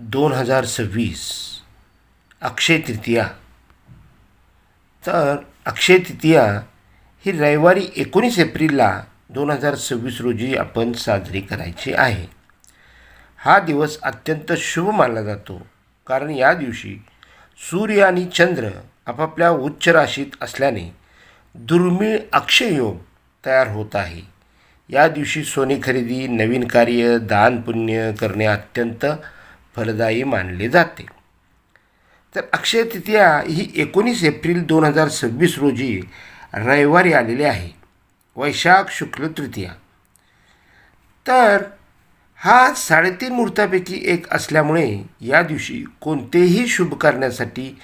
2026 अक्षय तृतीया. तर अक्षय तृतीया ही रविवारी 19 एप्रिलला 2026 रोजी आपण साजरी करायची आहे. हा दिवस अत्यंत शुभ मानला जातो, कारण या दिवशी सूर्य आणि चंद्र आपापल्या उच्च राशीत असल्याने दुर्मिळ अक्षय योग तयार होत आहे. या दिवशी सोने खरेदी, नवीन कार्य, दान पुण्य करणे अत्यंत फलदायी मानले जाते. तर अक्षय तृतीया ही 19 एप्रिल 2026 रोजी रविवारी आलेली आहे, वैशाख शुक्ल तृतीया. तर हा 3.5 मुहूर्तापैकी एक असल्यामुळे या दिवशी कोणतेही शुभ करण्यासाठी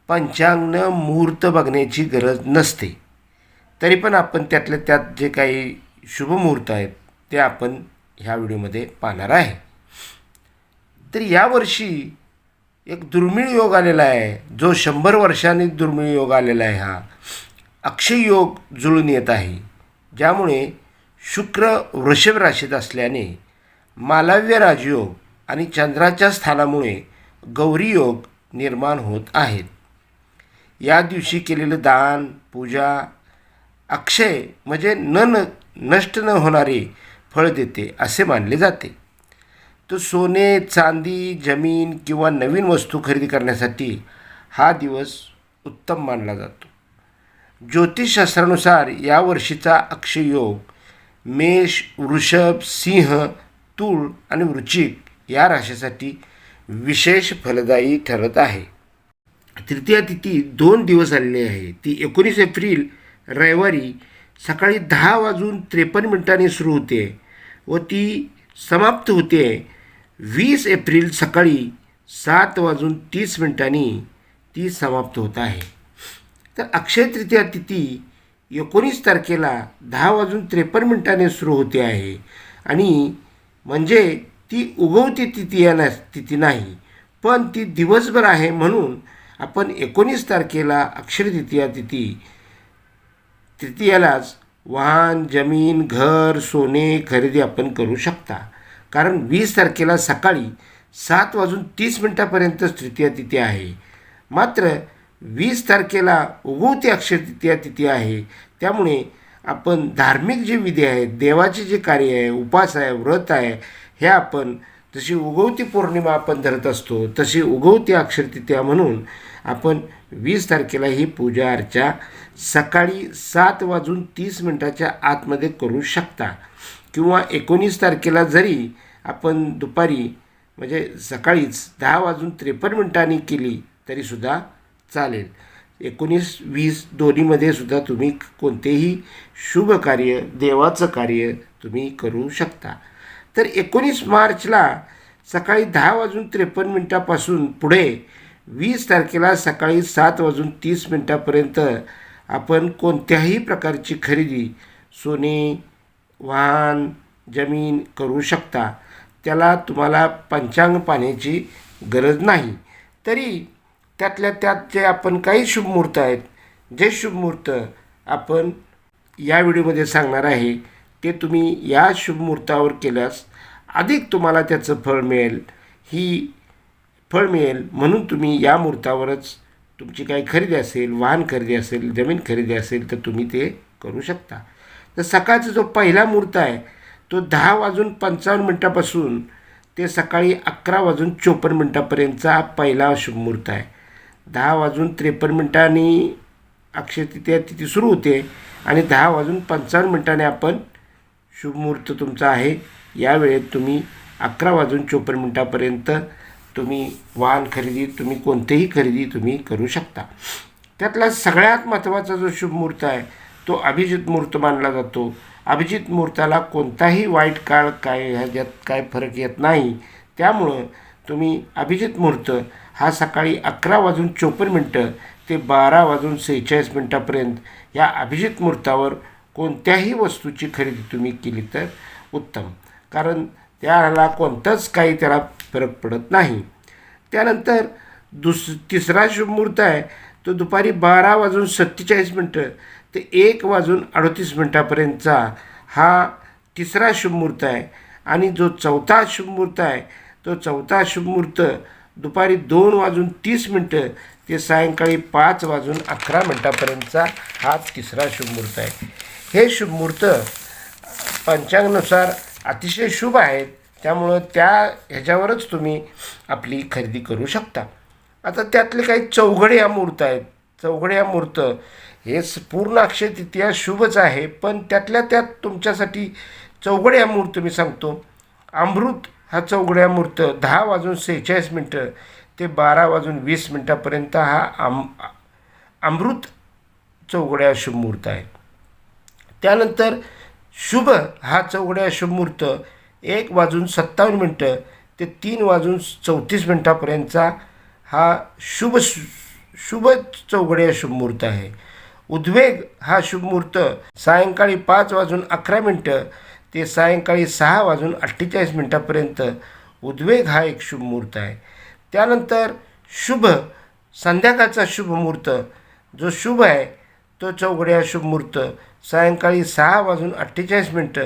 पंचांग मुहूर्त बघण्याची गरज नसते. तरी पण आपण त्यातल्या त्यात जे काही शुभ मुहूर्त आहेत ते आपण ह्या व्हिडिओमध्ये पाहणार आहे. तर यावर्षी एक दुर्मिळ योग आलेला आहे, जो 100 वर्षांनी दुर्मिळ योग आलेला आहे. हा अक्षय योग जुळून येत आहे, ज्यामुळे शुक्र वृषभ राशीत असल्याने मालव्य राजयोग आणि चंद्राच्या स्थानामुळे गौरी योग निर्माण होत आहेत. या दिवशी केलेलं दान पूजा अक्षय म्हणजे नष्ट न होणारे फळ देते असे मानले जाते. तो सोने, चांदी, जमीन किंवा नवीन वस्तू खरेदी करण्यासाठी हा दिवस उत्तम मानला जातो. ज्योतिषशास्त्रानुसार या वर्षीचा अक्षय योग मेष, वृषभ, सिंह, तूळ आणि वृश्चिक या राशीसाठी विशेष फलदायी ठरत आहे. तृतीया तिथी 2 दिवस आलेली आहे. ती 19 एप्रिल रविवारी सकाळी 10:53 सुरू होते व ती समाप्त होते 20 एप्रिल सकाळी 7:30 ती समाप्त होत आहे. तर अक्षय तृतीया तिथी 19 तारखेला 10:53 सुरू होते आहे आणि म्हणजे ती उगवती तिथी नाही, पण ती दिवसभर आहे. म्हणून आपण 19 तारखेला अक्षय तृतीयालाच वाहन, जमीन, घर, सोने खरेदी आपण करू शकता. कारण 20 तारखेला सकाळी 7:30 तृतीया तिथी आहे. मात्र 20 तारखेला उगवती अक्षय तृतीया तिथी आहे. त्यामुळे आपण धार्मिक जे विधी आहेत, देवाचे जे कार्य आहे, उपास आहे, व्रत आहे, हे आपण जशी उगवती पौर्णिमा आपण धरत असतो तशी उगवती अक्षय तृतीया म्हणून आपण 20 तारखेला ही पूजा अर्चा सकाळी 7:30 आतमध्ये करू शकता. किंवा 19 तारखेला जरी आपण दुपारी म्हणजे सकाळीच 10:53 केली तरीसुद्धा चालेल. 19-20 दोन्हीमध्ये सुद्धा तुम्ही कोणतेही शुभ कार्य, देवाचं कार्य तुम्ही करू शकता. तर 19 मार्चला सकाळी 10:53 पुढे 20 तारखेला सकाळी 7:30 आपण कोणत्याही प्रकारची खरेदी, सोने, वाहन, जमीन करू शकता. त्याला तुम्हाला पंचांग पाहण्याची गरज नाही. तरी त्यातल्या त्यात जे आपण काही शुभ मुहूर्त आहेत, जे शुभ मुहूर्त आपण या व्हिडिओमध्ये सांगणार आहे ते तुम्ही या शुभ मुहूर्तावर केल्यास अधिक तुम्हाला त्याचं फळ मिळेल. म्हणून तुम्ही या मुहूर्तावरच तुमची काही खरेदी असेल, वाहन खरेदी असेल, जमीन खरेदी असेल तर तुम्ही ते करू शकता. तर सकाळचा जो पहिला मुहूर्त आहे तो 10:55 ते सकाळी 11:54 पहिला शुभ मुहूर्त आहे. 10:53 अक्षय तृतीया तिथी सुरू होते आणि 10:55 आपण शुभ मुहूर्त तुमचा आहे. या वेळेत तुम्ही 11:54 तुम्ही वाहन खरेदी, तुम्ही कोणतेही खरेदी तुम्ही करू शकता. त्यातला सगळ्यात महत्त्वाचा जो शुभ मुहूर्त आहे तो अभिजित मुहूर्त मानला जातो. अभिजित मुहूर्ताला कोणताही वाईट काळ ह्याच्यात काय फरक येत नाही. त्यामुळं तुम्ही अभिजित मुहूर्त हा सकाळी 11:54 ते 12:46 या अभिजित मुहूर्तावर कोणत्याही वस्तूची खरेदी तुम्ही केली तर उत्तम, कारण त्याला कोणताच काही त्याला फरक पडत नाही. त्यानंतर तिसरा शुभ मुहूर्त आहे तो दुपारी 12:47 ते 1:38 हा तिसरा शुभ मुहूर्त आहे. आणि जो चौथा शुभ मुहूर्त आहे तो चौथा शुभमुहूर्त दुपारी 2:30 ते सायंकाळी 5:11 हा तिसरा शुभमुहूर्त आहे. हे शुभमुहूर्त पंचांगानुसार अतिशय शुभ आहेत, त्यामुळं ह्याच्यावरच तुम्ही आपली खरेदी करू शकता. आता त्यातले काही चौघडे या मुहूर्त आहेत. चौघडे या मुहूर्त हे पूर्ण अक्षय तृतीया शुभच आहे, पण त्यातल्या त्यात तुमच्यासाठी चौघडे या मुहूर्त मी सांगतो. अमृत हा चौघड्या मुहूर्त 10:46 ते 12:20 हा अमृत चौघड्या शुभमुहूर्त आहे. त्यानंतर शुभ हा चौघड्या शुभमुहूर्त 1:57 ते 3:34 हा शुभ चौघड्या शुभमुहूर्त आहे. उद्वेग हा शुभमुहूर्त सायंकाळी 5:11 ते सायंकाळी 6:48 उद्वेग हा एक शुभमुहूर्त आहे. त्यानंतर शुभ संध्याकाळचा शुभमुहूर्त जो शुभ आहे तो चौघड्या शुभमुहूर्त सायंकाळी 6:48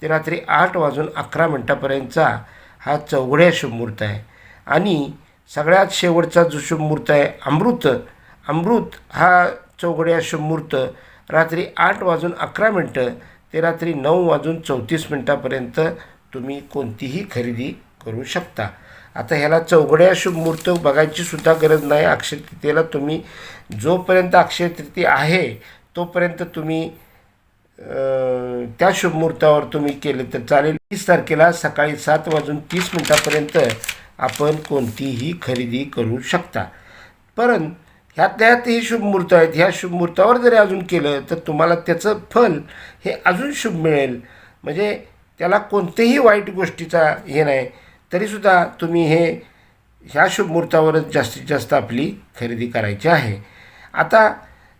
ते रात्री 8:11 हा चौघड्या शुभमुहूर्त आहे. आणि सगळ्यात शेवटचा जो शुभमुहूर्त आहे अमृत हा चौघड्या शुभमुहूर्त रात्री 8:11 ते रात्री 9:34 तुम्ही कोणतीही खरेदी करू शकता. आता ह्याला चौघड्या शुभमुहूर्त बघायची सुद्धा गरज नाही. अक्षय तृतीयेला तुम्ही जोपर्यंत अक्षय तृतीया आहे तोपर्यंत तुम्ही त्या शुभमुहूर्तावर तुम्ही केले तर चालेल. 30 तारखेला सकाळी 7:30 आपण कोणतीही खरेदी करू शकता. परंतु ह्यात हे शुभमुहूर्त आहेत. ह्या शुभमुहूर्तावर जरी अजून केलं तर तुम्हाला त्याचं फल हे अजून शुभ मिळेल. म्हणजे त्याला कोणत्याही वाईट गोष्टीचा हे नाही. तरीसुद्धा तुम्ही ह्या शुभमुहूर्तावरच जास्तीत जास्त आपली खरेदी करायची आहे. आता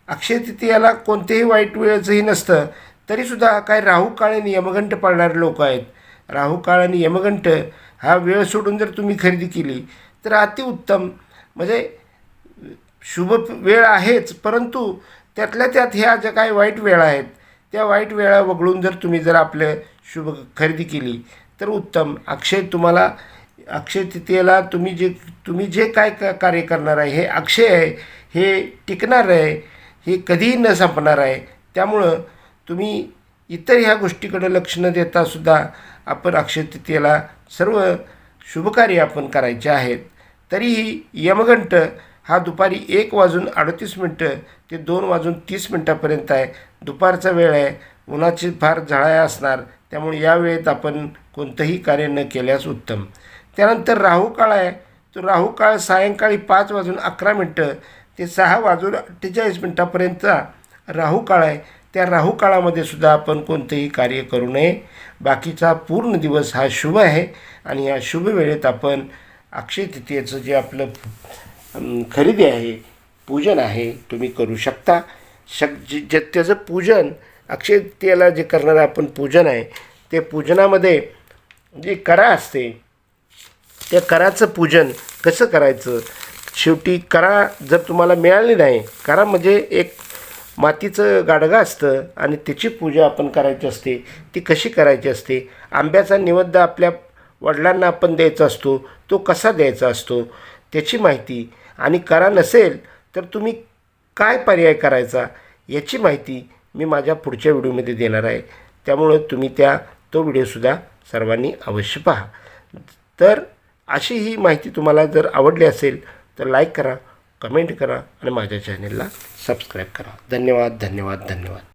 अक्षय तृतीयाला कोणतेही वाईट वेळेचंही नसतं, तरीसुद्धा काही राहूकाळ आणि यमगंट पाळणारे लोक आहेत. राहूकाळ आणि यमगंट हा वेळ सोडून जर तुम्ही खरेदी केली तर अतिउत्तम. म्हणजे शुभ वेळ आहेच, परंतु त्यातल्या त्यात ह्या ज्या काही वाईट वेळा आहेत त्या वाईट वेळा वगळून जर तुम्ही जर आपलं शुभ खरेदी केली तर उत्तम. अक्षय तृतीयेला तुम्ही जे काय कार्य करणार आहे हे अक्षय आहे, हे टिकणार आहे, हे कधीही न संपणार आहे. त्यामुळं तुम्ही इतर ह्या गोष्टीकडे लक्ष न देता सुद्धा आपण अक्षय तृतीयेला सर्व शुभकार्य आपण करायचे आहेत. तरीही यमगंट हा दुपारी 1:38 ते 2:30 आहे. दुपारचा वेळ आहे, उन्हाची फार झळाया असणार, त्यामुळे या वेळेत आपण कोणतंही कार्य न केल्यास उत्तम. त्यानंतर राहूकाळ आहे. तो राहूकाळ सायंकाळी 5:11 ते 6:48 राहूकाळ आहे. त्या राहूकाळामध्ये सुद्धा आपण कोणतेही कार्य करू नये. बाकीचा पूर्ण दिवस हा शुभ आहे आणि या शुभ वेळेत आपण अक्षय तृतीयेचं जे आपलं खरेदी आहे, पूजन आहे, तुम्ही करू शकता. त्याचं पूजन अक्षय तृतीयेला जे करणारं आपण पूजन आहे ते पूजनामध्ये जे करा असते त्या कराचं पूजन कसं करायचं. शेवटी करा जर तुम्हाला मिळाली नाही, करा म्हणजे एक मातीचं गाडगं असतं आणि त्याची पूजा आपण करायची असते. ती कशी करायची असते. आंब्याचा निवेद्य आपल्या वडिलांना आपण द्यायचा असतो, तो कसा द्यायचा असतो त्याची माहिती, आणि करा नसेल तर तुम्ही काय पर्याय करायचा याची माहिती मी माझ्या पुढच्या व्हिडिओमध्ये देणार आहे. त्यामुळं तुम्ही तो व्हिडिओसुद्धा सर्वांनी अवश्य पहा. तर अशी ही माहिती तुम्हाला जर आवडली असेल तर लाईक करा, कमेंट करा आणि माझ्या चॅनलला सबस्क्राईब करा. धन्यवाद.